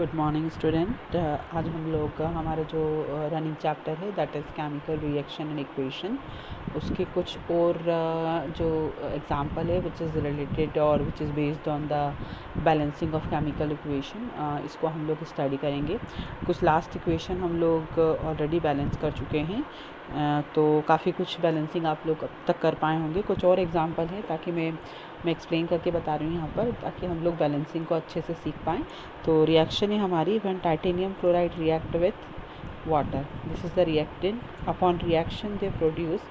Good morning student. आज हम लोग हमारा जो रनिंग चैप्टर है that is chemical reaction and equation, उसके कुछ और जो एग्जांपल है विच इज़ रिलेटेड और which is based on the balancing of chemical equation, इसको हम लोग स्टडी करेंगे। कुछ लास्ट इक्वेशन हम लोग ऑलरेडी बैलेंस कर चुके हैं, तो काफ़ी कुछ बैलेंसिंग आप लोग अब तक कर पाए होंगे। कुछ और एग्जांपल है ताकि मैं एक्सप्लेन करके बता रही हूँ यहाँ पर, ताकि हम लोग बैलेंसिंग को अच्छे से सीख पाएँ। तो रिएक्शन है हमारी, when titanium chloride react with water, this is the reactant. Upon reaction they produce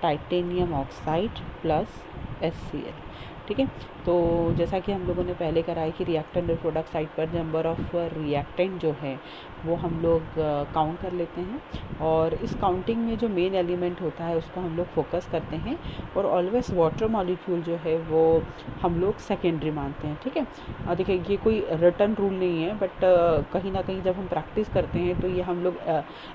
titanium oxide plus HCl। ठीक है, तो जैसा कि हम लोगों ने पहले करा है कि रिएक्टेंट और प्रोडक्ट साइड पर नंबर ऑफ रिएक्टेंट जो है वो हम लोग काउंट कर लेते हैं, और इस काउंटिंग में जो मेन एलिमेंट होता है उसको हम लोग फोकस करते हैं, और ऑलवेज वाटर मॉलिक्यूल जो है वो हम लोग सेकेंडरी मानते हैं। ठीक है, देखिए ये कोई रिटर्न रूल नहीं है, बट कहीं ना कहीं जब हम प्रैक्टिस करते हैं तो ये हम लोग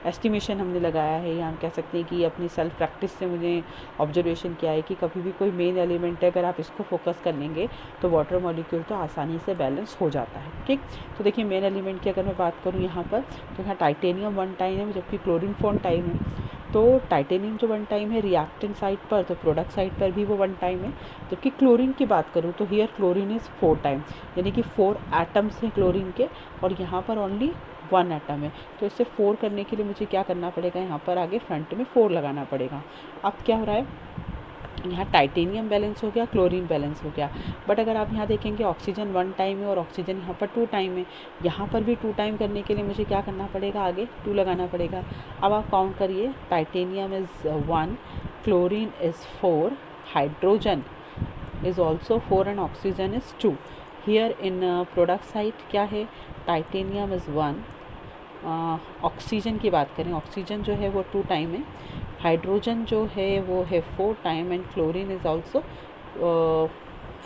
एस्टिमेशन हमने लगाया है, या हम कह सकते हैं कि अपनी सेल्फ प्रैक्टिस से मुझे ऑब्जर्वेशन किया है कि कभी भी कोई मेन एलिमेंट है अगर आप इसको फोकस कर लेंगे तो वाटर मॉलिक्यूल तो आसानी से बैलेंस हो जाता है। ठीक, तो देखिए मेन एलिमेंट की अगर मैं बात करूँ यहाँ पर, तो यहाँ टाइटेनियम 1 टाइम है जबकि क्लोरीन 4 टाइम है। तो टाइटेनियम जो 1 टाइम है रिएक्टेंट साइड पर, तो प्रोडक्ट साइड पर भी वो 1 टाइम है। जबकि क्लोरीन की बात करूँ तो हियर क्लोरीन इज़ 4 टाइम, यानी कि 4 एटम्स हैं क्लोरीन के, और यहाँ पर ओनली 1 एटम है। तो इससे 4 करने के लिए मुझे क्या करना पड़ेगा, यहाँ पर आगे फ्रंट में 4 लगाना पड़ेगा। अब क्या हो रहा है, यहाँ टाइटेनियम बैलेंस हो गया, क्लोरीन बैलेंस हो गया, बट अगर आप यहाँ देखेंगे ऑक्सीजन 1 टाइम है और ऑक्सीजन यहाँ पर 2 टाइम है। यहाँ पर भी 2 टाइम करने के लिए मुझे क्या करना पड़ेगा, आगे 2 लगाना पड़ेगा। अब आप काउंट करिए, titanium is 1, chlorine is 4, hydrogen is also 4 and oxygen is 2। Here in product side क्या है, टाइटेनियम इज़ 1, ऑक्सीजन की बात करें, ऑक्सीजन जो है वो 2 टाइम है, हाइड्रोजन जो है वो है 4 time, and chlorine is also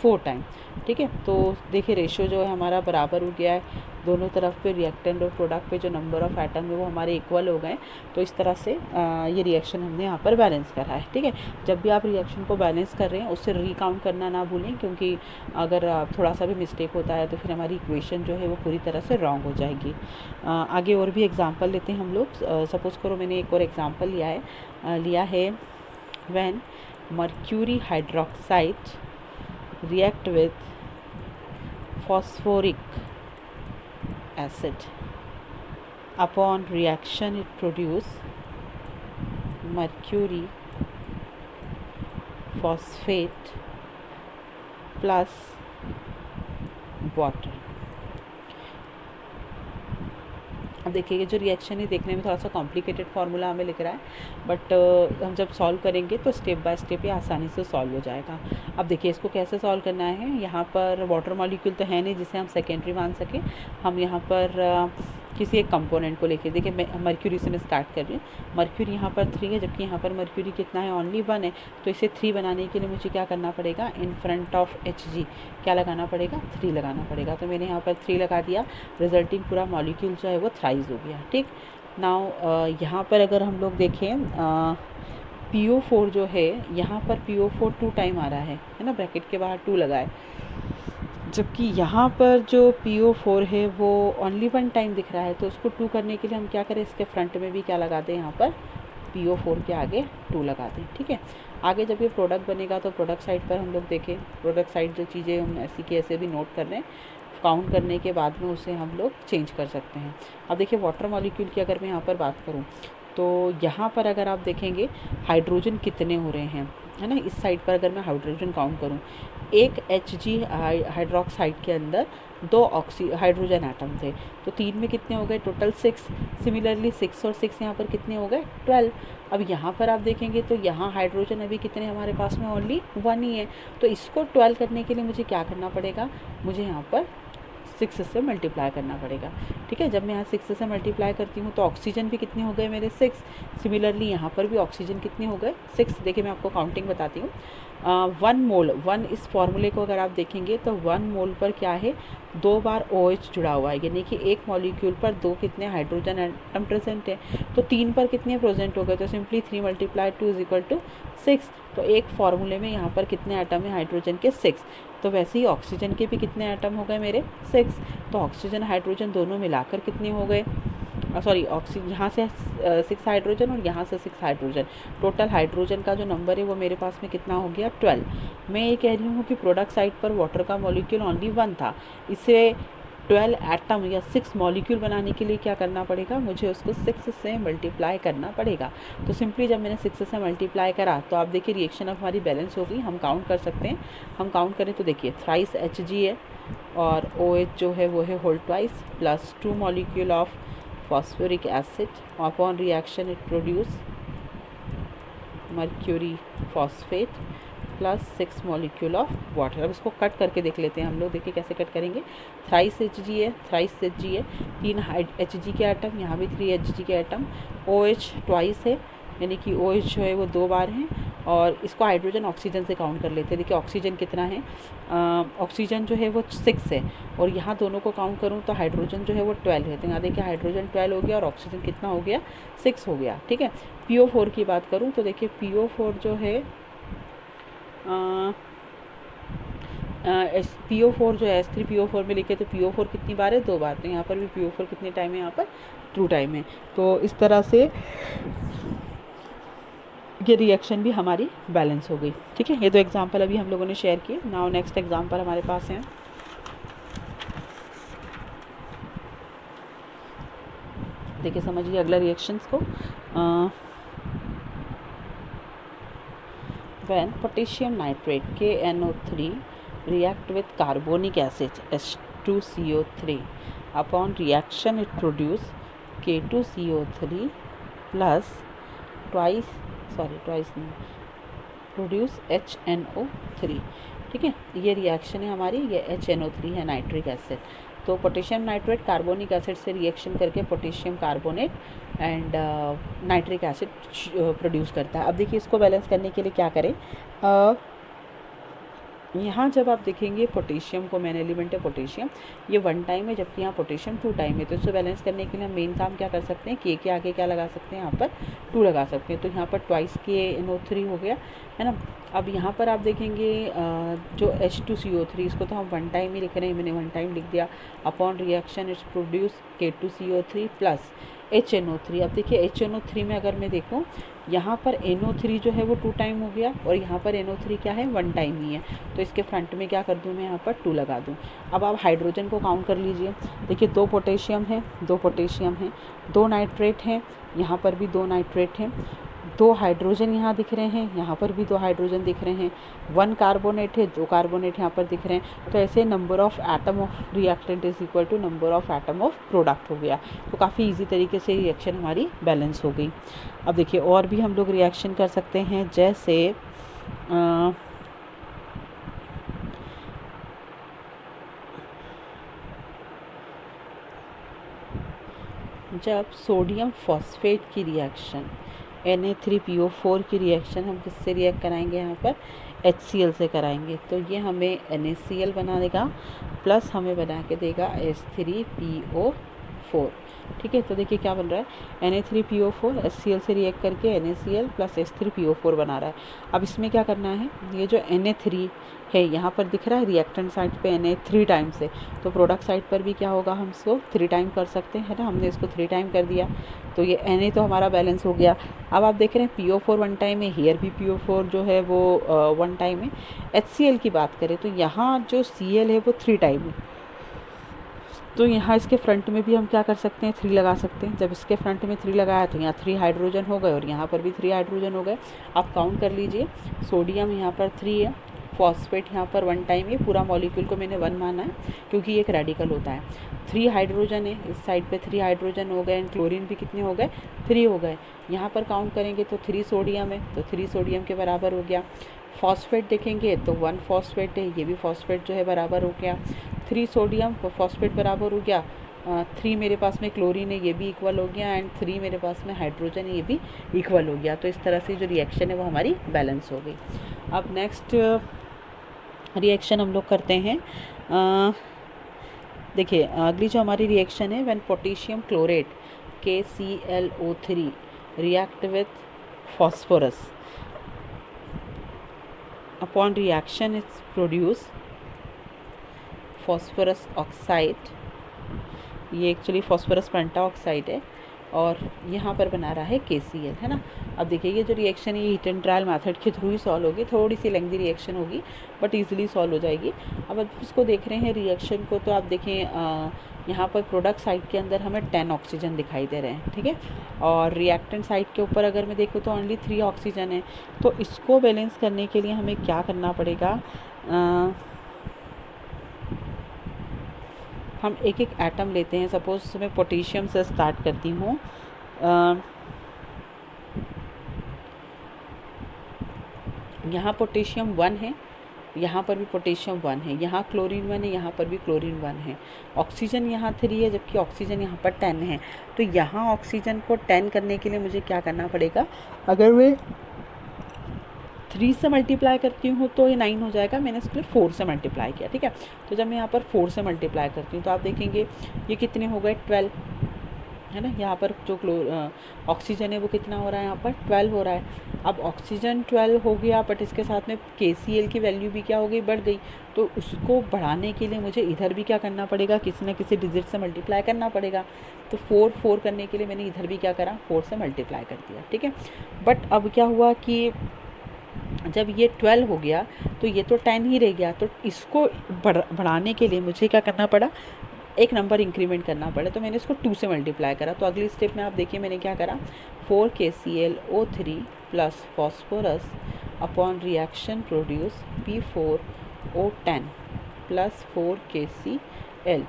4 time. ठीक है, तो देखिए रेशियो जो है हमारा बराबर हो गया है, दोनों तरफ पे रिएक्टेंट और प्रोडक्ट पे जो नंबर ऑफ़ एटम है वो हमारे इक्वल हो गए। तो इस तरह से ये रिएक्शन हमने यहाँ पर बैलेंस करा है। ठीक है, जब भी आप रिएक्शन को बैलेंस कर रहे हैं उससे रिकाउंट करना ना भूलें, क्योंकि अगर थोड़ा सा भी मिस्टेक होता है तो फिर हमारी इक्वेशन जो है वो पूरी तरह से रॉन्ग हो जाएगी। आगे और भी एग्जाम्पल लेते हैं हम लोग। सपोज़ करो मैंने एक और एग्जाम्पल लिया है when mercury hydroxide react with phosphoric acid. Upon reaction it produce mercury phosphate plus water. अब देखिए ये जो रिएक्शन है देखने में थोड़ा सा कॉम्प्लिकेटेड फार्मूला हमें लिख रहा है, बट हम जब सॉल्व करेंगे तो स्टेप बाय स्टेप ये आसानी से सॉल्व हो जाएगा। अब देखिए इसको कैसे सॉल्व करना है, यहाँ पर वाटर मॉलिक्यूल तो है नहीं जिसे हम सेकेंडरी मान सकें। हम यहाँ पर किसी एक कंपोनेंट को लेके, देखिए मैं मर्क्यूरी से मैं स्टार्ट कर रही हूँ। मर्क्यूरी यहाँ पर 3 है, जबकि यहाँ पर मर्क्यूरी कितना है, ओनली 1 है। तो इसे 3 बनाने के लिए मुझे क्या करना पड़ेगा, इन फ्रंट ऑफ Hg क्या लगाना पड़ेगा, 3 लगाना पड़ेगा। तो मैंने यहाँ पर 3 लगा दिया, रिजल्टिंग पूरा मॉलिक्यूल जो है वो थ्राइस हो गया। ठीक, नाउ यहाँ पर अगर हम लोग देखें PO4 जो है, यहाँ पर PO4 2 टाइम आ रहा है ना, ब्रैकेट के बाहर 2 लगा है, जबकि यहाँ पर जो PO4 है वो ओनली 1 टाइम दिख रहा है। तो उसको 2 करने के लिए हम क्या करें, इसके फ्रंट में भी क्या लगा दें, यहाँ पर PO4 के आगे 2 लगा दें। ठीक है, आगे जब ये प्रोडक्ट बनेगा तो प्रोडक्ट साइड पर हम लोग देखें, प्रोडक्ट साइड जो चीज़ें हम ऐसी की ऐसे भी नोट कर रहे हैं, काउंट करने के बाद में उसे हम लोग चेंज कर सकते हैं। अब देखिए वाटर मॉलिक्यूल की अगर मैं यहाँ पर बात करूँ तो यहाँ पर अगर आप देखेंगे हाइड्रोजन कितने हो रहे हैं, है ना। इस साइड पर अगर मैं हाइड्रोजन काउंट करूँ, एक Hg हाइड्रोक्साइड के अंदर 2 हाइड्रोजन एटम थे, तो 3 में कितने हो गए, टोटल 6। सिमिलरली 6 और 6 यहाँ पर कितने हो गए, 12। अब यहाँ पर आप देखेंगे तो यहाँ हाइड्रोजन अभी कितने हमारे पास में, ओनली 1 ही है। तो इसको 12 करने के लिए मुझे क्या करना पड़ेगा, मुझे यहाँ पर 6 से मल्टीप्लाई करना पड़ेगा। ठीक है, जब मैं यहाँ 6 से मल्टीप्लाई करती हूँ तो ऑक्सीजन भी कितने हो गए मेरे, 6। सिमिलरली यहाँ पर भी ऑक्सीजन कितने हो गए, 6। देखिए मैं आपको काउंटिंग बताती हूँ, 1 मोल, वन इस फॉर्मूले को अगर आप देखेंगे तो 1 मोल पर क्या है, 2 बार OH जुड़ा हुआ है, यानी कि एक मॉलिक्यूल पर 2 कितने हाइड्रोजन एटम प्रेजेंट है, तो 3 पर कितने प्रेजेंट हो गए, तो सिंपली 3 × 2 = 6। तो एक फार्मूले में यहाँ पर कितने एटम है हाइड्रोजन के, 6। तो वैसे ही ऑक्सीजन के भी कितने एटम हो गए मेरे, 6। तो ऑक्सीजन हाइड्रोजन दोनों मिलाकर कितने हो गए, सॉरी ऑक्सीजन यहाँ से 6 हाइड्रोजन और यहाँ से 6 हाइड्रोजन, टोटल हाइड्रोजन का जो नंबर है वो मेरे पास में कितना हो गया, 12। मैं ये कह रही हूँ कि प्रोडक्ट साइड पर वाटर का मॉलिक्यूल ओनली 1 था, इसे 12 एटम या 6 मॉलिक्यूल बनाने के लिए क्या करना पड़ेगा, मुझे उसको 6 से मल्टीप्लाई करना पड़ेगा। तो सिंपली जब मैंने 6 से मल्टीप्लाई करा तो आप देखिए रिएक्शन अब हमारी बैलेंस हो गई। हम काउंट कर सकते हैं, हम काउंट करें तो देखिए थ्राइस Hg है और OH जो है वो है whole twice plus 2 molecule of phosphoric acid, upon reaction it produce mercury phosphate plus 6 molecule of water. अब इसको कट करके देख लेते हैं हम लोग, देखिए कैसे कट करेंगे। थ्राइस Hg है, थ्राइस Hg है, 3 Hg के आइटम, यहाँ भी 3 Hg के आइटम, OH ट्वाइस है, यानी कि OH जो है वो 2 बार हैं, और इसको हाइड्रोजन ऑक्सीजन से काउंट कर लेते हैं। देखिए ऑक्सीजन कितना है, ऑक्सीजन जो है वो 6 है, और यहाँ दोनों को काउंट करूँ तो हाइड्रोजन जो है वो 12 है, तो यहाँ देखिए हाइड्रोजन 12 हो गया और ऑक्सीजन कितना हो गया, 6 हो गया, ठीक है। PO4 की बात करूँ तो देखिए PO4 जो है PO4 जो है H3PO4 में लिखे तो PO4 कितनी बार है, 2 बार, तो यहाँ पर भी PO4 कितने टाइम है, यहाँ पर 2 टाइम है। तो इस तरह से ये रिएक्शन भी हमारी बैलेंस हो गई, ठीक है। ये 2 एग्जांपल अभी हम लोगों ने शेयर किए। नाउ नेक्स्ट एग्जांपल हमारे पास है, देखिए समझिए अगला रिएक्शंस को। when potassium nitrate KNO3 react with carbonic acid H2CO3, upon reaction it produce K2CO3 plus produce HNO3, ठीक है। ये रिएक्शन है हमारी, ये HNO3 है, नाइट्रिक एसिड। तो पोटेशियम नाइट्रेट कार्बोनिक एसिड से रिएक्शन करके potassium carbonate and nitric acid produce करता है। अब देखिए इसको बैलेंस करने के लिए क्या करें, यहाँ जब आप देखेंगे पोटेशियम को, मेन एलिमेंट है पोटेशियम, ये 1 टाइम है, जबकि यहाँ पोटेशियम 2 टाइम है। तो इसको बैलेंस करने के लिए हम मेन काम क्या कर सकते हैं, के आगे क्या लगा सकते हैं, यहाँ पर 2 लगा सकते हैं। तो यहाँ पर ट्वाइस KNO3 हो गया, है ना। अब यहाँ पर आप देखेंगे जो H2CO3, इसको तो हम 1 टाइम ही लिख रहे हैं, मैंने 1 टाइम लिख दिया। Upon reaction it's produce K2CO3 plus HNO3। अब देखिए HNO3 में अगर मैं देखूँ, यहाँ पर NO3 जो है वो 2 टाइम हो गया, और यहाँ पर NO3 क्या है, 1 टाइम ही है। तो इसके फ्रंट में क्या कर दूँ मैं, यहाँ पर 2 लगा दूँ। अब आप हाइड्रोजन को काउंट कर लीजिए, देखिए 2 पोटेशियम है, 2 पोटेशियम है, 2 नाइट्रेट हैं, यहाँ पर भी 2 नाइट्रेट हैं, 2 हाइड्रोजन यहाँ दिख रहे हैं, यहाँ पर भी 2 हाइड्रोजन दिख रहे हैं, 1 कार्बोनेट है, 2 कार्बोनेट यहाँ पर दिख रहे हैं। तो ऐसे number of atom of reactant is equal to number of atom of product हो गया। तो काफ़ी इजी तरीके से रिएक्शन हमारी बैलेंस हो गई। अब देखिए और भी हम लोग रिएक्शन कर सकते हैं, जैसे जब सोडियम फॉस्फेट की रिएक्शन Na3PO4 की रिएक्शन हम किससे रिएक्ट कराएंगे, यहाँ पर HCl से कराएंगे, तो ये हमें NaCl बना देगा, प्लस हमें बना के देगा H3PO4, ठीक है। तो देखिए क्या बन रहा है, Na3PO4 HCl से रिएक्ट करके NaCl प्लस H3PO4 बना रहा है। अब इसमें क्या करना है, ये जो Na3 है यहाँ पर दिख रहा है रिएक्टेंट साइड पे Na3 टाइम से, तो प्रोडक्ट साइड पर भी क्या होगा, हम इसको 3 टाइम कर सकते हैं, है ना। हमने इसको 3 टाइम कर दिया, तो ये Na तो हमारा बैलेंस हो गया। अब आप देख रहे हैं PO4 1 टाइम है, हेयर भी PO4 जो है वो 1 टाइम है। HCl की बात करें तो यहाँ जो Cl है वो 3 टाइम है, तो यहाँ इसके फ्रंट में भी हम क्या कर सकते हैं, 3 लगा सकते हैं। जब इसके फ्रंट में 3 लगाया तो यहाँ 3 हाइड्रोजन हो गए, और यहाँ पर भी 3 हाइड्रोजन हो गए। आप काउंट कर लीजिए, सोडियम यहाँ पर 3 है, फॉस्फेट यहाँ पर 1 टाइम है, पूरा मॉलिक्यूल को मैंने 1 माना है क्योंकि ये एक रेडिकल होता है। 3 हाइड्रोजन है, इस साइड पे 3 हाइड्रोजन हो गए, एंड क्लोरीन भी कितने हो गए, 3 हो गए। यहाँ पर काउंट करेंगे तो 3 सोडियम है, तो 3 सोडियम के बराबर हो गया। फॉस्फेट देखेंगे तो 1 फॉस्फेट है, ये भी फॉस्फेट जो है बराबर हो गया। 3 सोडियम फॉस्फेट बराबर हो गया, 3 मेरे पास में क्लोरीन है, ये भी इक्वल हो गया, एंड 3 मेरे पास में हाइड्रोजन है, ये भी इक्वल हो गया। तो इस तरह से जो रिएक्शन है वो हमारी बैलेंस हो गई। अब नेक्स्ट रिएक्शन हम लोग करते हैं। देखिए अगली जो हमारी रिएक्शन है, when potassium chlorate KClO3 react with phosphorus, upon reaction it's produce phosphorus oxide, ये एक्चुअली phosphorus पेंटाऑक्साइड है और यहाँ पर बना रहा है KCl, है ना। अब देखिए ये जो रिएक्शन ये हीट एंड ट्रायल मेथड के थ्रू ही सॉल्व होगी, थोड़ी सी लेंथी रिएक्शन होगी बट इजीली सॉल्व हो जाएगी। अब इसको देख रहे हैं रिएक्शन को, तो आप देखें यहाँ पर प्रोडक्ट साइड के अंदर हमें 10 ऑक्सीजन दिखाई दे रहे हैं, ठीक है। और रिएक्टेंट साइड के ऊपर अगर मैं देखूँ तो ओनली 3 ऑक्सीजन है। तो इसको बैलेंस करने के लिए हमें क्या करना पड़ेगा, हम एक एक एटम लेते हैं। सपोज मैं पोटेशियम से स्टार्ट करती हूँ। यहाँ पोटेशियम 1 है, यहाँ पर भी पोटेशियम 1 है, यहाँ क्लोरीन 1 है, यहाँ पर भी क्लोरीन 1 है। ऑक्सीजन यहाँ 3 है जबकि ऑक्सीजन यहाँ पर 10 है। तो यहाँ ऑक्सीजन को 10 करने के लिए मुझे क्या करना पड़ेगा, अगर मैं 3 से मल्टीप्लाई करती हूँ तो ये 9 हो जाएगा, मैंने इसके लिए 4 से मल्टीप्लाई किया, ठीक है। तो जब मैं यहाँ पर 4 से मल्टीप्लाई करती हूँ तो आप देखेंगे ये कितने हो गए, 12, है ना। यहाँ पर जो ऑक्सीजन है वो कितना हो रहा है, यहाँ पर 12 हो रहा है। अब ऑक्सीजन 12 हो गया बट इसके साथ में KCl की वैल्यू भी क्या हो गई, बढ़ गई। तो उसको बढ़ाने के लिए मुझे इधर भी क्या करना पड़ेगा, किसी न किसी डिजिट से मल्टीप्लाई करना पड़ेगा। तो 4 करने के लिए मैंने इधर भी क्या करा, 4 से मल्टीप्लाई कर दिया, ठीक है। बट अब क्या हुआ कि जब ये 12 हो गया तो ये तो 10 ही रह गया। तो इसको बढ़ाने के लिए मुझे क्या करना पड़ा, एक नंबर इंक्रीमेंट करना पड़ा। तो मैंने इसको 2 से मल्टीप्लाई करा। तो अगली स्टेप में आप देखिए मैंने क्या करा, 4 KClO3 plus phosphorus upon reaction produce P4O10 plus 4 KCl।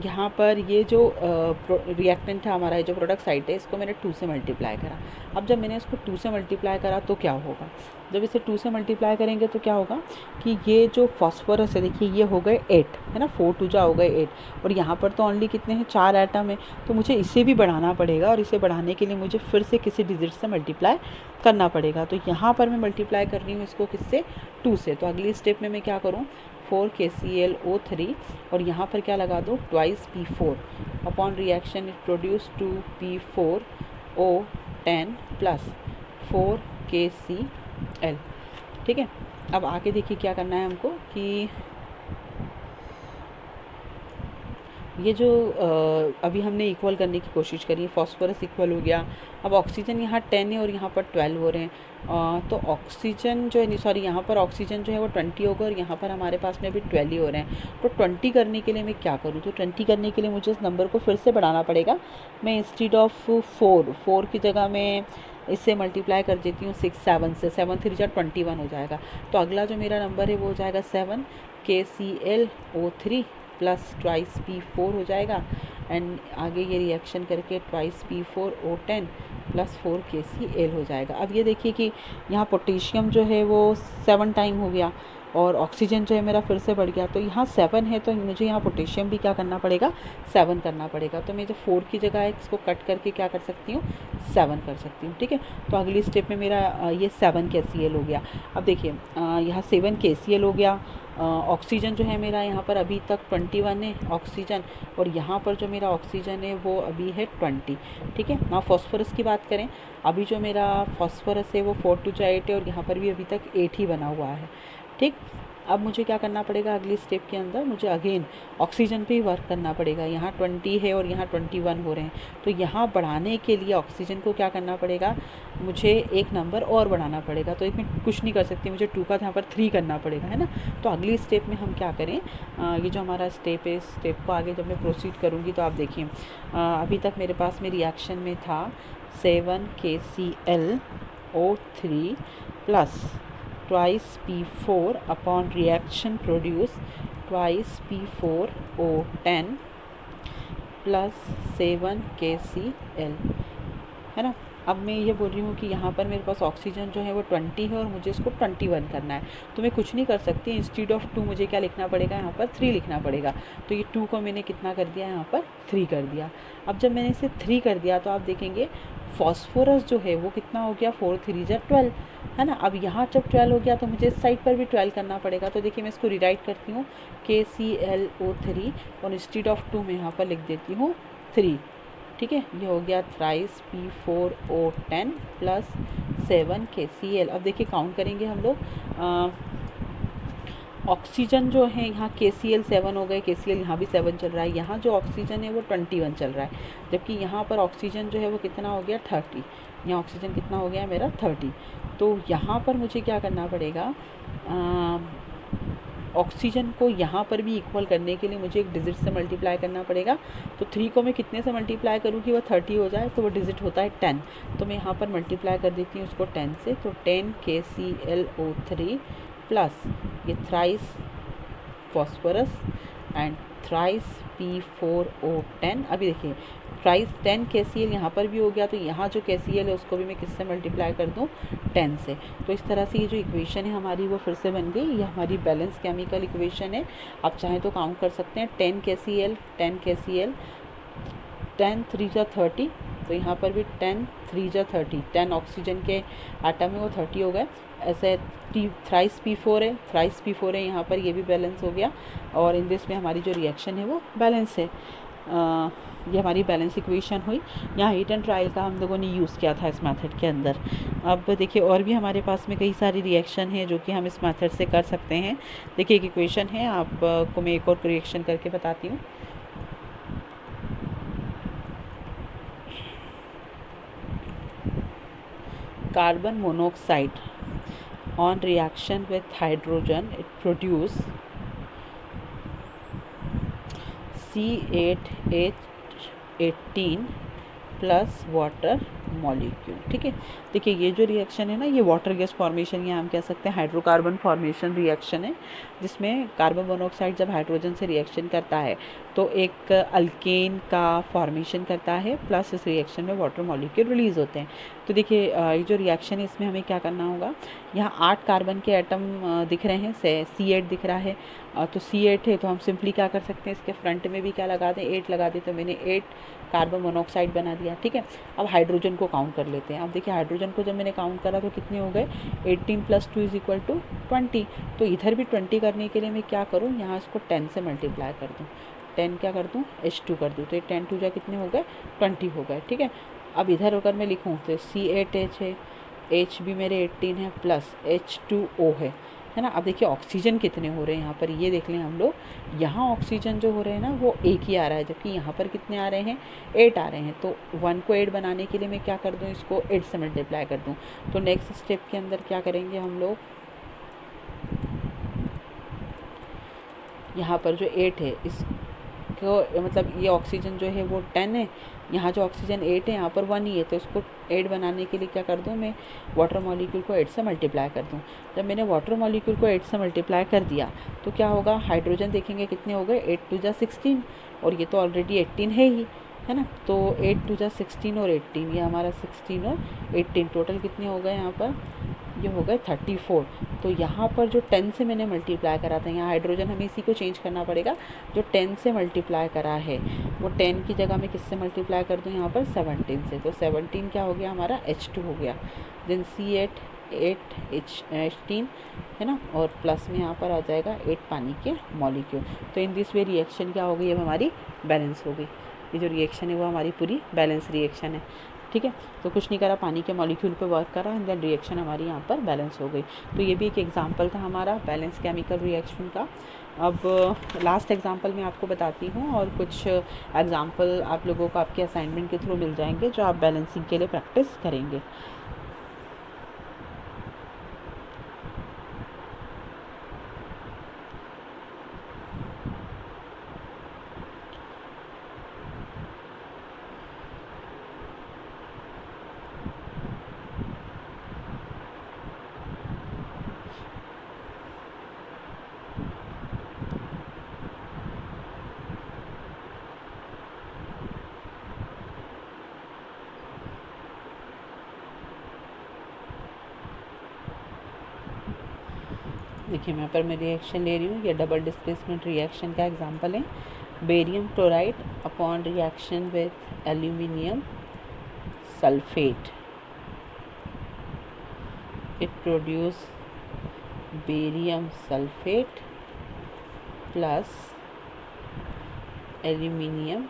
यहाँ पर ये जो रिएक्टेंट था हमारा, जो प्रोडक्ट साइड है, इसको मैंने 2 से मल्टीप्लाई करा। अब जब मैंने इसको 2 से मल्टीप्लाई करा तो क्या होगा, जब इसे 2 से मल्टीप्लाई करेंगे तो क्या होगा कि ये जो फॉस्फोरस है, देखिए ये हो गए 8, है ना, 4 2 जा हो गए 8। और यहाँ पर तो ओनली कितने हैं, 4 एटम है। तो मुझे इसे भी बढ़ाना पड़ेगा और इसे बढ़ाने के लिए मुझे फिर से किसी डिजिट से मल्टीप्लाई करना पड़ेगा। तो यहाँ पर मैं मल्टीप्लाई कर रही हूँ इसको किससे, 2 से। तो अगली स्टेप में मैं क्या करूँ, 4 KClO3 और यहाँ पर क्या लगा दो, twice P4 upon reaction it produce 2 P4O10 plus 4 KCl, ठीक है। अब आगे देखिए क्या करना है हमको कि ये जो अभी हमने इक्वल करने की कोशिश करी है, फॉस्फोरस इक्वल हो गया। अब ऑक्सीजन यहाँ 10 है और यहाँ पर 12 हो रहे हैं। तो ऑक्सीजन जो है, सॉरी, यहाँ पर ऑक्सीजन जो है वो 20 होगा और यहाँ पर हमारे पास में अभी 12 ही हो रहे हैं। तो 20 करने के लिए मैं क्या करूँ, तो 20 करने के लिए मुझे इस नंबर को फिर से बढ़ाना पड़ेगा। मैं इंस्टीड ऑफ 4 की जगह मैं इससे मल्टीप्लाई कर देती हूँ 6 7 से, 7 3 जा 21 हो जाएगा। तो अगला जो मेरा नंबर है वो हो जाएगा 7 KClO3 प्लस ट्वाइस P4 हो जाएगा। एंड आगे ये रिएक्शन करके ट्वाइस P4O10 प्लस 4 KCl हो जाएगा। अब ये देखिए कि यहाँ पोटेशियम जो है वो 7 टाइम हो गया और ऑक्सीजन जो है मेरा फिर से बढ़ गया। तो यहाँ 7 है तो मुझे यहाँ पोटेशियम भी क्या करना पड़ेगा, 7 करना पड़ेगा। तो मैं जो 4 की जगह है इसको कट करके क्या कर सकती हूँ, 7 कर सकती हूँ, ठीक है। तो अगली स्टेप में मेरा ये 7 KCl हो गया। अब देखिए यहाँ 7 KCl हो गया। ऑक्सीजन जो है मेरा यहाँ पर अभी तक 21 है ऑक्सीजन और यहाँ पर जो मेरा ऑक्सीजन है वो अभी है 20, ठीक है। ना फॉस्फोरस की बात करें, अभी जो मेरा फॉस्फोरस है वो 4 2 जा 8 है और यहाँ पर भी अभी तक 8 ही बना हुआ है, ठीक। अब मुझे क्या करना पड़ेगा, अगली स्टेप के अंदर मुझे अगेन ऑक्सीजन पे ही वर्क करना पड़ेगा। यहाँ 20 है और यहाँ 21 हो रहे हैं। तो यहाँ बढ़ाने के लिए ऑक्सीजन को क्या करना पड़ेगा, मुझे एक नंबर और बढ़ाना पड़ेगा। तो इसमें कुछ नहीं कर सकती, मुझे 2 का यहाँ पर 3 करना पड़ेगा, है ना। तो अगली स्टेप में हम क्या करें, ये जो हमारा स्टेप है, इस स्टेप को आगे जब मैं प्रोसीड करूँगी तो आप देखिए अभी तक मेरे पास में रिएक्शन में था 7 KClO3 plus twice P4 upon reaction produce twice P4O10 plus 7 KCl, है ना। अब मैं ये बोल रही हूँ कि यहाँ पर मेरे पास ऑक्सीजन जो है वो 20 है और मुझे इसको 21 करना है। तो मैं कुछ नहीं कर सकती, इंस्टीड ऑफ 2 मुझे क्या लिखना पड़ेगा, यहाँ पर 3 लिखना पड़ेगा। तो ये 2 को मैंने कितना कर दिया, यहाँ पर 3 कर दिया। अब जब मैंने इसे 3 कर दिया तो आप देखेंगे फॉस्फोरस जो है वो कितना हो गया, 4 3 जा 12, है ना। अब यहाँ जब 12 हो गया तो मुझे इस साइड पर भी 12 करना पड़ेगा। तो देखिए मैं इसको रिराइट करती हूँ KClO3 और इंस्टीड ऑफ 2 में यहाँ पर लिख देती हूँ 3, ठीक है। ये हो गया थ्राइस P4O10 प्लस 7 KCl। अब देखिए काउंट करेंगे हम लोग, ऑक्सीजन जो है यहाँ KCl 7 हो गए, KCl यहाँ भी 7 चल रहा है, यहाँ जो ऑक्सीजन है वो 21 चल रहा है, जबकि यहाँ पर ऑक्सीजन जो है वो कितना हो गया 30, यहाँ ऑक्सीजन कितना हो गया मेरा 30। तो यहाँ पर मुझे क्या करना पड़ेगा, ऑक्सीजन को यहाँ पर भी इक्वल करने के लिए मुझे एक डिजिट से मल्टीप्लाई करना पड़ेगा। तो 3 को मैं कितने से मल्टीप्लाई करूँ कि वो 30 हो जाए, तो वो डिजिट होता है 10। तो मैं यहाँ पर मल्टीप्लाई कर देती हूँ उसको 10 से, तो 10 KClO3 प्लस ये thrice phosphorus and thrice P4O10। अभी देखिए थ्राइस 10 KCl यहाँ पर भी हो गया, तो यहाँ जो KCl है उसको भी मैं किससे मल्टीप्लाई कर दूँ, 10 से। तो इस तरह से ये जो इक्वेशन है हमारी वो फिर से बन गई, ये हमारी बैलेंस केमिकल इक्वेशन है। आप चाहें तो काउंट कर सकते हैं, 10 KCl 10 3 जा 30, तो यहाँ पर भी 10 3 जा 30, 10 ऑक्सीजन के आटम है वो 30 हो गए। ऐसे थ्राइस P4 है यहाँ पर, ये भी बैलेंस हो गया, और इन दिस में हमारी जो रिएक्शन है वो बैलेंस है। ये हमारी बैलेंस इक्वेशन हुई। यहाँ हीट एंड ट्रायल का हम लोगों ने यूज़ किया था इस मेथड के अंदर। अब देखिए और भी हमारे पास में कई सारी रिएक्शन है जो कि हम इस मेथड से कर सकते हैं। देखिए एक इक्वेशन है, आपको मैं एक और रिएक्शन करके बताती हूँ। Carbon monoxide on reaction with hydrogen it produce C8H18 plus water molecule, ठीक है। देखिए ये जो रिएक्शन है ना, ये वाटर गैस फॉर्मेशन या हम कह सकते हैं हाइड्रोकार्बन फॉर्मेशन रिएक्शन है, जिसमें कार्बन मोनोऑक्साइड जब हाइड्रोजन से रिएक्शन करता है तो एक अल्केन का फॉर्मेशन करता है, प्लस इस रिएक्शन में वाटर मॉलिक्यूल रिलीज़ होते हैं। तो देखिए ये जो रिएक्शन है इसमें हमें क्या करना होगा, यहाँ 8 कार्बन के एटम दिख रहे हैं, C8 दिख रहा है, तो C8 है तो हम सिंपली क्या कर सकते हैं, इसके फ्रंट में भी क्या लगा दें, 8 लगा दें, तो मैंने 8 कार्बन मोनोऑक्साइड बना दिया, ठीक है। अब हाइड्रोजन को काउंट कर लेते हैं। अब देखिए हाइड्रोजन को जब मैंने काउंट करा तो कितने हो गए, 18 + 2 = 20। तो इधर भी 20 करने के लिए मैं क्या करूँ, यहाँ इसको 10 से मल्टीप्लाई कर दूँ, 10 क्या कर दूँ, H2 कर दूँ, तो ये 10 2 जा कितने हो गए, 20 हो गए, ठीक है। अब इधर अगर मैं लिखूँ तो C8H है, H भी मेरे 18 है, प्लस H2O है ना। अब देखिए ऑक्सीजन कितने हो रहे हैं यहाँ पर, ये देख लें हम लोग, यहाँ ऑक्सीजन जो हो रहे हैं ना वो 1 ही आ रहा है, जबकि यहाँ पर कितने आ रहे हैं, 8 आ रहे हैं। तो 1 को 8 बनाने के लिए मैं क्या कर दूँ, इसको 8 से मल्टीप्लाई कर दूँ। तो नेक्स्ट स्टेप के अंदर क्या करेंगे हम लोग, यहाँ पर जो 8 है इसको, मतलब ये ऑक्सीजन जो है वो 10 है, यहाँ जो ऑक्सीजन 8 है, यहाँ पर 1 ही है, तो इसको 8 बनाने के लिए क्या कर दूँ, मैं वाटर मॉलिक्यूल को 8 से मल्टीप्लाई कर दूँ। जब मैंने वाटर मॉलिक्यूल को 8 से मल्टीप्लाई कर दिया तो क्या होगा, हाइड्रोजन देखेंगे कितने हो गए, 8 2 जा 16, और ये तो ऑलरेडी 18 है ही, है ना। तो 8 2 जा 16 और 18, ये हमारा 16 और 18 टोटल कितने हो गए यहाँ पर, ये हो गए 34। तो यहाँ पर जो 10 से मैंने मल्टीप्लाई करा था, यहाँ हाइड्रोजन हमें इसी को चेंज करना पड़ेगा, जो 10 से मल्टीप्लाई करा है वो 10 की जगह में किससे मल्टीप्लाई कर दूँ, यहाँ पर 17 से। तो 17 क्या हो गया हमारा, H2 हो गया, देन C8 8H18 है ना, और प्लस में यहाँ पर आ जाएगा 8 पानी के मॉलिक्यूल। तो इन दिस वे रिएक्शन क्या हो गई, अब हमारी बैलेंस हो गई। ये जो रिएक्शन है वो हमारी पूरी बैलेंस रिएक्शन है, ठीक है। तो कुछ नहीं करा, पानी के मॉलिक्यूल पे वर्क करा एंड देन रिएक्शन हमारी यहाँ पर बैलेंस हो गई। तो ये भी एक एग्जांपल था हमारा बैलेंस केमिकल रिएक्शन का। अब लास्ट एग्जांपल मैं आपको बताती हूँ, और कुछ एग्जांपल आप लोगों को आपके असाइनमेंट के थ्रू मिल जाएंगे जो आप बैलेंसिंग के लिए प्रैक्टिस करेंगे। देखिए मैं यहाँ पर मैं रिएक्शन ले रही हूँ, ये डबल डिस्प्लेसमेंट रिएक्शन का एग्जांपल है। Barium chloride upon reaction with aluminium sulphate, it produce barium sulfate plus aluminium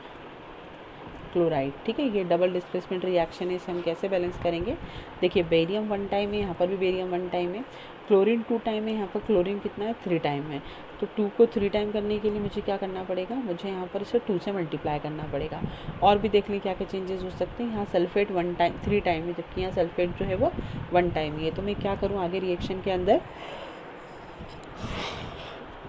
chloride. ठीक है, ये डबल डिस्प्लेसमेंट रिएक्शन है, इसे हम कैसे बैलेंस करेंगे? देखिए बेरियम 1 टाइम है, यहाँ पर भी बेरियम 1 टाइम है, क्लोरीन 2 टाइम है, यहाँ पर क्लोरीन कितना है 3 टाइम है। तो 2 को 3 टाइम करने के लिए मुझे क्या करना पड़ेगा? मुझे यहाँ पर इसे 2 से मल्टीप्लाई करना पड़ेगा। और भी देख लें क्या क्या चेंजेस हो सकते हैं। यहाँ सल्फेट 3 टाइम है, जबकि यहाँ सल्फेट जो है वो 1 टाइम ही है। तो मैं क्या करूँ आगे रिएक्शन के अंदर?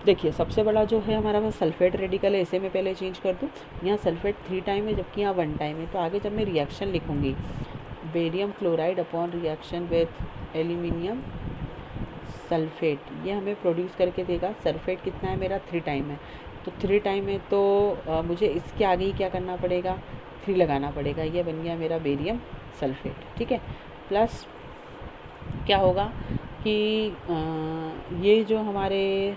देखिए सबसे बड़ा जो है हमारा वो सल्फेट रेडिकल है, इसे मैं पहले चेंज कर दूँ। यहाँ सल्फेट 3 टाइम है, जबकि यहाँ 1 टाइम है। तो आगे जब मैं रिएक्शन लिखूँगी, barium chloride upon reaction with aluminium sulphate, ये हमें प्रोड्यूस करके देगा। सल्फेट कितना है मेरा? 3 टाइम है। तो 3 टाइम है तो मुझे इसके आगे ही क्या करना पड़ेगा? 3 लगाना पड़ेगा। ये बन गया मेरा बेरियम सल्फेट। ठीक है, प्लस क्या होगा कि ये जो हमारे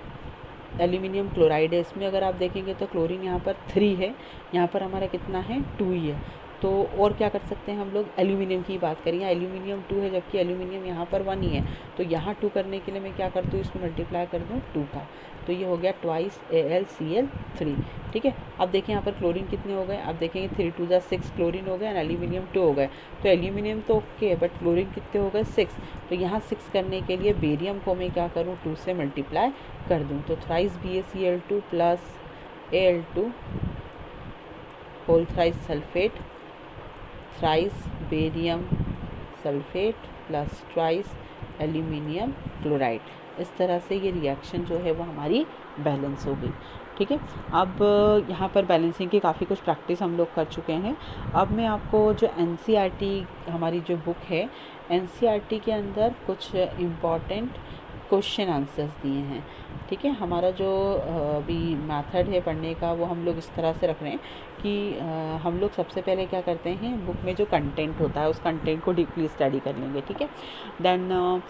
एल्यूमिनियम क्लोराइड है, इसमें अगर आप देखेंगे तो क्लोरीन यहाँ पर 3 है, यहाँ पर हमारा कितना है? 2 ही है। तो और क्या कर सकते हैं हम लोग? एल्यूमिनियम की बात करें, यहाँ एल्यूमिनियम 2 है, जबकि एल्यूमिनियम यहाँ पर 1 ही है। तो यहाँ 2 करने के लिए मैं क्या कर दूँ? इसमें मल्टीप्लाई कर दूँ 2 का, तो ये हो गया ट्वाइस AlCl3। ठीक है, अब देखें यहाँ पर क्लोरीन कितने हो गए? आप देखेंगे 3 2 6 क्लोरीन हो गए और एल्यूमिनियम 2 हो गए। तो एल्यूमिनियम तो ओके है, बट क्लोरीन कितने हो गए? 6। तो यहाँ 6 करने के लिए बेरियम को मैं क्या करूँ? 2 से मल्टीप्लाई कर दूँ। तो thrice BaCl2 plus Al2 whole thrice sulphate, thrice barium sulphate plus twice aluminium chloride. इस तरह से ये रिएक्शन जो है वो हमारी बैलेंस हो गई। ठीक है, अब यहाँ पर बैलेंसिंग की काफ़ी कुछ प्रैक्टिस हम लोग कर चुके हैं। अब मैं आपको जो NCERT हमारी जो बुक है, NCERT के अंदर कुछ इम्पॉर्टेंट क्वेश्चन आंसर्स दिए हैं। ठीक है, हमारा जो अभी मेथड है पढ़ने का वो हम लोग इस तरह से रख रहे हैं कि हम लोग सबसे पहले क्या करते हैं, बुक में जो कंटेंट होता है उस कंटेंट को डीपली स्टडी कर लेंगे। ठीक है, देन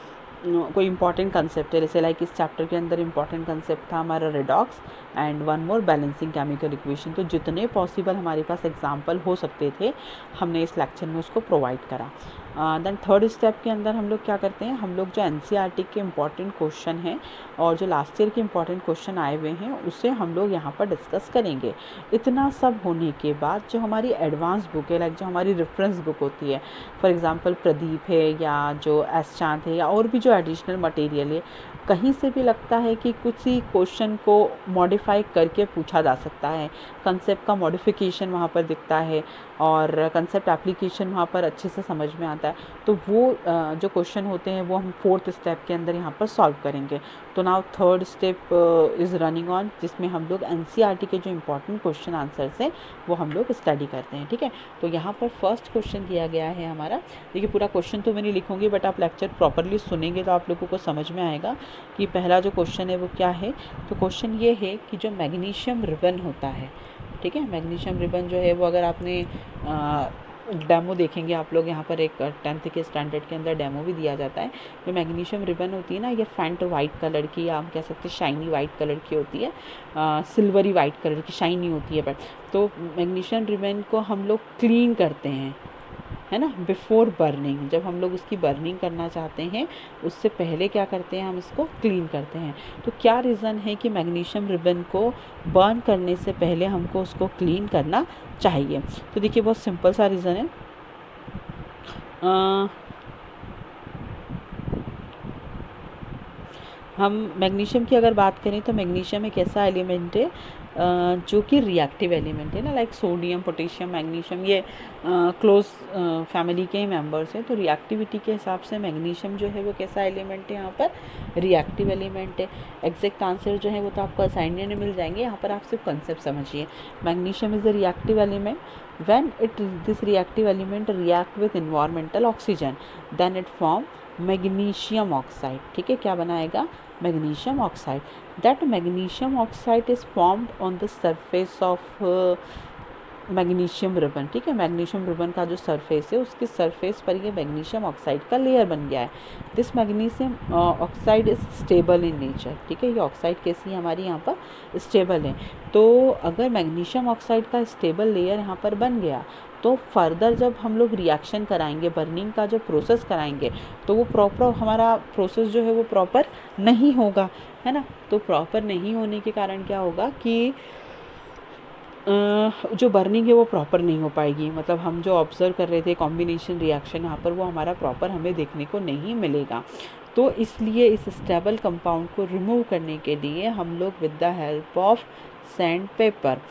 कोई इंपॉर्टेंट कंसेप्ट है, जैसे लाइक इस चैप्टर के अंदर इंपॉर्टेंट कंसेप्ट था हमारा redox and 1 more balancing chemical equation. तो जितने पॉसिबल हमारे पास एग्जाम्पल हो सकते थे हमने इस लेक्चर में उसको प्रोवाइड करा। देन थर्ड स्टेप के अंदर हम लोग क्या करते हैं, हम लोग जो NCERT के इम्पॉर्टेंट क्वेश्चन हैं और जो लास्ट ईयर के इम्पॉर्टेंट क्वेश्चन आए हुए हैं उसे हम लोग यहाँ पर डिस्कस करेंगे। इतना सब होने के बाद जो हमारी एडवांस बुक है, लाइक जो हमारी रेफरेंस बुक होती है, फॉर एग्जांपल प्रदीप है या जो एस चांद है या और भी जो एडिशनल मटेरियल है, कहीं से भी लगता है कि कुछ ही क्वेश्चन को मॉडिफाई करके पूछा जा सकता है, कंसेप्ट का मॉडिफिकेशन वहाँ पर दिखता है और कंसेप्ट एप्लीकेशन वहाँ पर अच्छे से समझ में आता है, तो वो जो क्वेश्चन होते हैं वो हम 4th स्टेप के अंदर यहाँ पर सॉल्व करेंगे। तो now 3rd step is running on, जिसमें हम लोग NCERT के जो इम्पोर्टेंट क्वेश्चन आंसर्स हैं वो हम लोग स्टडी करते हैं। ठीक है, तो यहाँ पर फर्स्ट क्वेश्चन दिया गया है हमारा। देखिए पूरा क्वेश्चन तो मैं नहीं लिखूँगी, बट आप लेक्चर प्रॉपरली सुनेंगे तो आप लोगों को समझ में आएगा कि पहला जो क्वेश्चन है वो क्या है। तो क्वेश्चन ये है कि जो मैग्नीशियम रिबन होता है, ठीक है, मैग्नीशियम रिबन जो है वो अगर आपने डेमो देखेंगे आप लोग, यहाँ पर एक 10th के स्टैंडर्ड के अंदर डेमो भी दिया जाता है। जो मैग्नीशियम रिबन होती है ना, ये फेंट वाइट कलर की, या हम कह सकते हैं शाइनी वाइट कलर की होती है, सिल्वरी वाइट कलर की, शाइनी होती है। बट तो मैग्नीशियम रिबन को हम लोग क्लीन करते हैं, है ना, बिफोर बर्निंग। जब हम लोग उसकी बर्निंग करना चाहते हैं उससे पहले क्या करते हैं, हम इसको क्लीन करते हैं। तो क्या रीज़न है कि मैग्नीशियम रिबन को बर्न करने से पहले हमको उसको क्लीन करना चाहिए? तो देखिए बहुत सिंपल सा रीज़न है। हम मैग्नीशियम की अगर बात करें तो मैग्नीशियम एक ऐसा एलिमेंट है जो कि रिएक्टिव एलिमेंट है ना, लाइक सोडियम, पोटेशियम, मैग्नीशियम, ये क्लोज फैमिली के ही मेंबर्स हैं। तो रिएक्टिविटी के हिसाब से मैग्नीशियम जो है वो कैसा एलिमेंट है, यहाँ पर रिएक्टिव एलिमेंट है। एग्जैक्ट आंसर जो है वो तो आपको असाइनमेंट में मिल जाएंगे, यहाँ पर आप सिर्फ कंसेप्ट समझिए। Magnesium is a reactive element. when this reactive element react with environmental oxygen then it form magnesium oxide। ठीक है, क्या बनाएगा? magnesium oxide। that magnesium oxide is formed on the surface of magnesium ribbon, ठीक है। Magnesium ribbon का जो surface है उसके सरफेस पर ये मैग्नीशियम ऑक्साइड का लेयर बन गया है। This magnesium oxide is stable in nature, ठीक है। ये ऑक्साइड कैसी है हमारी यहाँ पर स्टेबल है। तो अगर मैग्नीशियम ऑक्साइड का स्टेबल लेयर यहाँ पर बन गया तो फर्दर जब हम लोग रिएक्शन कराएंगे, बर्निंग का जो प्रोसेस कराएंगे, तो वो प्रॉपर हमारा प्रोसेस जो है वो प्रॉपर नहीं होगा, है ना। तो प्रॉपर नहीं होने के कारण क्या होगा कि जो बर्निंग है वो प्रॉपर नहीं हो पाएगी। मतलब हम जो ऑब्ज़र्व कर रहे थे कॉम्बिनेशन रिएक्शन यहाँ पर, वो हमारा प्रॉपर हमें देखने को नहीं मिलेगा। तो इसलिए इस स्टेबल कंपाउंड को रिमूव करने के लिए हम लोग with the help of sand paper,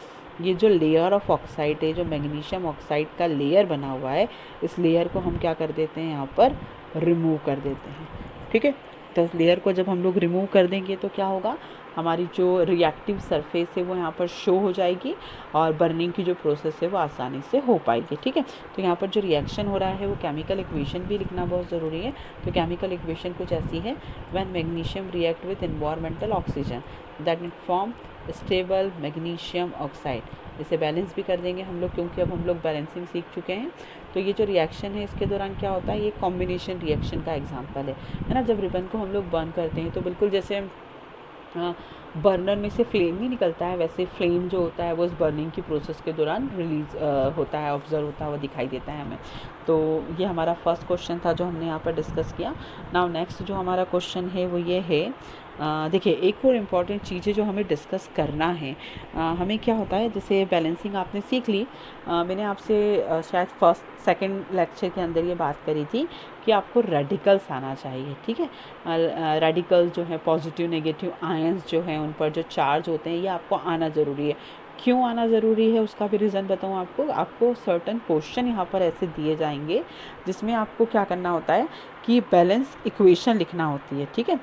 ये जो लेयर ऑफ ऑक्साइड है, जो मैग्नीशियम ऑक्साइड का लेयर बना हुआ है, इस लेयर को हम क्या कर देते हैं, यहाँ पर रिमूव कर देते हैं, ठीक है। तो इस लेयर को जब हम लोग रिमूव कर देंगे तो क्या होगा, हमारी जो रिएक्टिव सरफेस है वो यहाँ पर शो हो जाएगी और बर्निंग की जो प्रोसेस है वो आसानी से हो पाएगी, ठीक है। तो यहाँ पर जो रिएक्शन हो रहा है वो केमिकल इक्वेशन भी लिखना बहुत ज़रूरी है। तो केमिकल इक्वेशन कुछ ऐसी है, when magnesium react with environmental oxygen that it form stable magnesium oxide. इसे बैलेंस भी कर देंगे हम लोग, क्योंकि अब हम लोग बैलेंसिंग सीख चुके हैं। तो ये जो रिएक्शन है इसके दौरान क्या होता है, ये कॉम्बिनेशन रिएक्शन का एग्जांपल है ना। जब रिबन को हम लोग बर्न करते हैं तो बिल्कुल जैसे बर्नर में से फ्लेम नहीं निकलता है, वैसे फ्लेम जो होता है वो इस बर्निंग की प्रोसेस के दौरान रिलीज होता है, ऑब्जर्व होता है, वो दिखाई देता है हमें। तो ये हमारा फर्स्ट क्वेश्चन था जो हमने यहाँ पर डिस्कस किया। नाउ नेक्स्ट जो हमारा क्वेश्चन है वो ये है, देखिए एक और इम्पॉर्टेंट चीज़ है जो हमें डिस्कस करना है। हमें क्या होता है, जैसे बैलेंसिंग आपने सीख ली, मैंने आपसे शायद फर्स्ट सेकंड लेक्चर के अंदर ये बात करी थी कि आपको रेडिकल्स आना चाहिए, ठीक है। रेडिकल्स जो है पॉजिटिव नेगेटिव आयंस जो हैं उन पर जो चार्ज होते हैं ये आपको आना ज़रूरी है। क्यों आना ज़रूरी है उसका भी रीज़न बताऊँ आपको सर्टन क्वेश्चन यहाँ पर ऐसे दिए जाएंगे जिसमें आपको क्या करना होता है कि बैलेंस इक्वेशन लिखना होती है, ठीक है।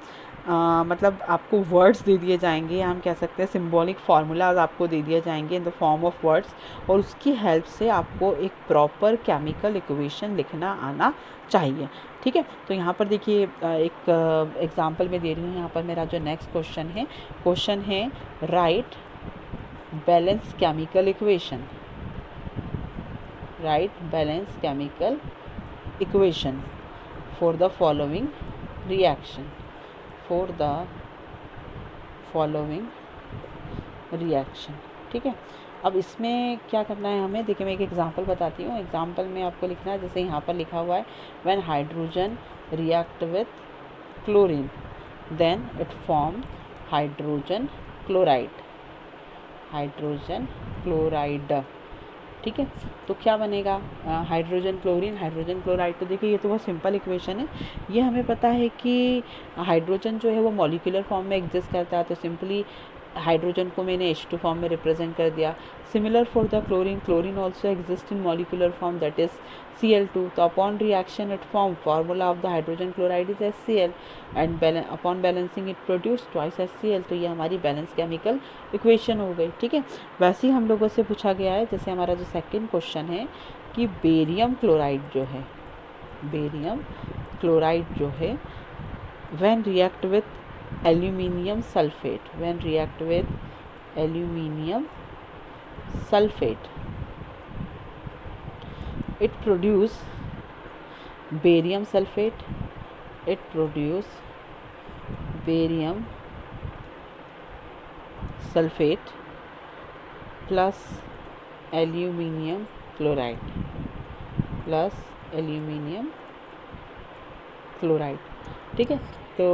मतलब आपको वर्ड्स दे दिए जाएंगे, हम कह सकते हैं सिंबॉलिक फार्मूलाज आपको दे दिए जाएंगे in the form of words, और उसकी हेल्प से आपको एक प्रॉपर केमिकल इक्वेशन लिखना आना चाहिए, ठीक है। तो यहाँ पर देखिए एक एग्जांपल मैं दे रही हूँ। यहाँ पर मेरा जो नेक्स्ट क्वेश्चन है right balance chemical equation, right balance chemical equation for the following reaction, for the following reaction, ठीक है। अब इसमें क्या करना है हमें, देखिए मैं एक एग्जांपल बताती हूँ। एग्जांपल में आपको लिखना है, जैसे यहाँ पर लिखा हुआ है when hydrogen react with chlorine then it form hydrogen chloride, hydrogen chloride, ठीक है। तो क्या बनेगा, हाइड्रोजन क्लोरीन हाइड्रोजन क्लोराइड। तो देखिए ये तो बहुत सिंपल इक्वेशन है। ये हमें पता है कि हाइड्रोजन जो है वो मॉलिक्यूलर फॉर्म में एग्जिस्ट करता है, तो सिंपली हाइड्रोजन को मैंने H2 फॉर्म में रिप्रेजेंट कर दिया। Similar for the chlorine, chlorine also exist in molecular form that is Cl2। तो upon reaction it form formula of the hydrogen chloride is HCl and upon balancing it produce twice HCl। तो ये हमारी balance chemical equation हो गई, ठीक है। वैसे ही हम लोगों से पूछा गया है, जैसे हमारा जो सेकेंड क्वेश्चन है कि बेरियम क्लोराइड जो है, बेरियम क्लोराइड जो है when react with aluminium sulfate, when react with aluminium sulfate it produce barium sulfate, it produce barium sulfate plus aluminium chloride, plus aluminium chloride, ठीक है। तो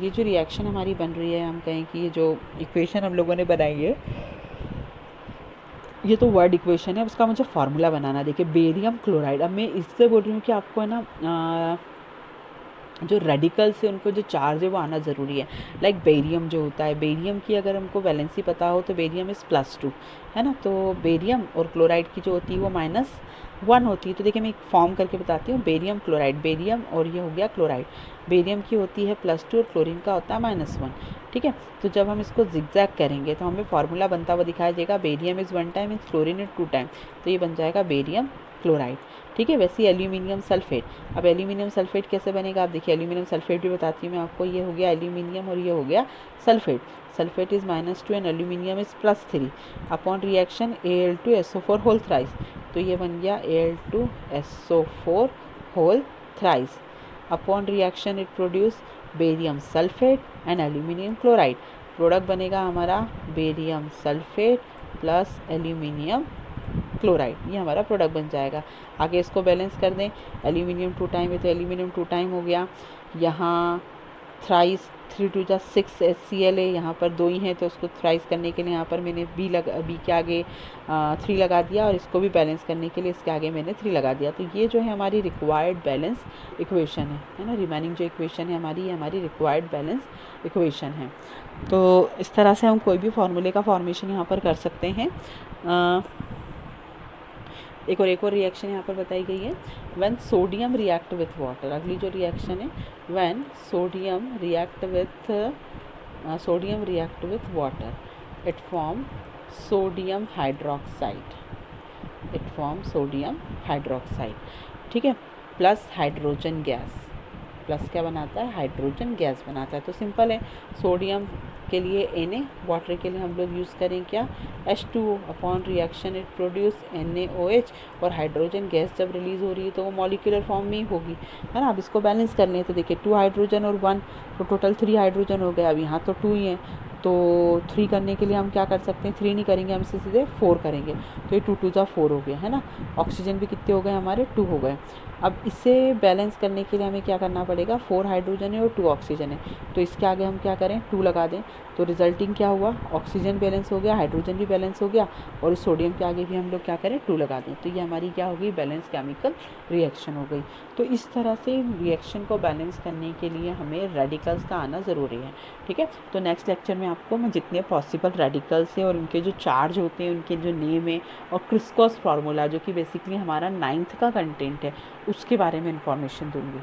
ये जो रिएक्शन हमारी बन रही है, हम कहें कि ये जो इक्वेशन हम लोगों ने बनाई है ये तो वर्ड इक्वेशन है, उसका मुझे फार्मूला बनाना। देखिए बेरियम क्लोराइड, अब मैं इससे बोल रही हूँ कि आपको है ना जो रेडिकल्स है उनको जो चार्ज है वो आना ज़रूरी है। लाइक बेरियम जो होता है, बेरियम की अगर हमको वैलेंसी पता हो तो बेरियम इज़ +2, है ना। तो बेरियम और क्लोराइड की जो होती है वो -1 होती है। तो देखिए मैं एक फॉर्म करके बताती हूँ, बेरियम क्लोराइड, बेरियम और ये हो गया क्लोराइड, बेरियम की होती है +2 और क्लोरीन का होता है -1, ठीक है। तो जब हम इसको जिगजैग करेंगे तो हमें फार्मूला बनता हुआ दिखाई देगा, barium is 1 time and chlorine is 2 time. तो ये बन जाएगा बेरियम क्लोराइड। ठीक है, वैसे ही एल्यूमिनियम सल्फेट। अब एल्यूमिनियम सल्फेट कैसे बनेगा, आप देखिए एल्यूमिनियम सल्फेट भी बताती हूँ मैं आपको। ये हो गया एल्यूमिनियम और ये हो गया sulphate. Sulphate is -2 and aluminium is +3। Upon reaction Al2SO4 whole thrice, तो ये बन गया Al2SO4 whole thrice. Upon reaction it produce barium sulphate and aluminium chloride. Product बनेगा हमारा barium sulphate plus aluminium chloride, ये हमारा प्रोडक्ट बन जाएगा। आगे इसको बैलेंस कर दें, एल्यूमिनियम 2 टाइम है तो एल्यूमिनियम 2 टाइम हो गया। यहाँ थ्राइस 3 2 जा 6 HCl है, यहाँ पर 2 ही हैं तो उसको थ्राइस करने के लिए यहाँ पर मैंने बी के आगे 3 लगा दिया, और इसको भी बैलेंस करने के लिए इसके आगे मैंने 3 लगा दिया। तो ये जो है हमारी रिक्वायर्ड बैलेंस इक्वेशन है ना। रिमेनिंग जो इक्वेशन है हमारी, ये हमारी रिक्वायर्ड बैलेंस इक्वेशन है। तो इस तरह से हम कोई भी फार्मूले का फॉर्मेशन यहाँ पर कर सकते हैं। एक और रिएक्शन यहाँ पर बताई गई है, when sodium react with water. अगली जो रिएक्शन है, when sodium react with water, it form sodium hydroxide, ठीक है, प्लस हाइड्रोजन गैस। प्लस क्या बनाता है, हाइड्रोजन गैस बनाता है। तो सिंपल है, सोडियम के लिए Na, वाटर के लिए हम लोग यूज़ करें क्या, H2O। Upon reaction it produce NaOH, और हाइड्रोजन गैस जब रिलीज़ हो रही है तो वो मॉलिक्यूलर फॉर्म में ही होगी, है ना। अब इसको बैलेंस कर लें तो देखिए 2 हाइड्रोजन और 1, तो टोटल 3 हाइड्रोजन हो गए। अब यहाँ तो 2 ही है, तो 3 करने के लिए हम क्या कर सकते हैं, 3 नहीं करेंगे हम इसे सीधे 4 करेंगे, तो ये 2 2 जा 4 हो गया, है ना। ऑक्सीजन भी कितने हो गए हमारे, 2 हो गए। अब इसे बैलेंस करने के लिए हमें क्या करना पड़ेगा, 4 हाइड्रोजन है और 2 ऑक्सीजन है, तो इसके आगे हम क्या करें, 2 लगा दें। तो रिजल्टिंग क्या हुआ, ऑक्सीजन बैलेंस हो गया, हाइड्रोजन भी बैलेंस हो गया, और इस सोडियम के आगे भी हम लोग क्या करें, 2 लगा दें। तो ये हमारी क्या होगी, बैलेंस केमिकल रिएक्शन हो गई। तो इस तरह से रिएक्शन को बैलेंस करने के लिए हमें रेडिकल्स का आना ज़रूरी है, ठीक है। तो नेक्स्ट लेक्चर में आपको मैं जितने पॉसिबल रेडिकल्स हैं और उनके जो चार्ज होते हैं, उनके जो नेम है, और क्रिस्कोस फार्मूला जो कि बेसिकली हमारा 9th का कंटेंट है, उसके बारे में इंफॉर्मेशन दूंगी।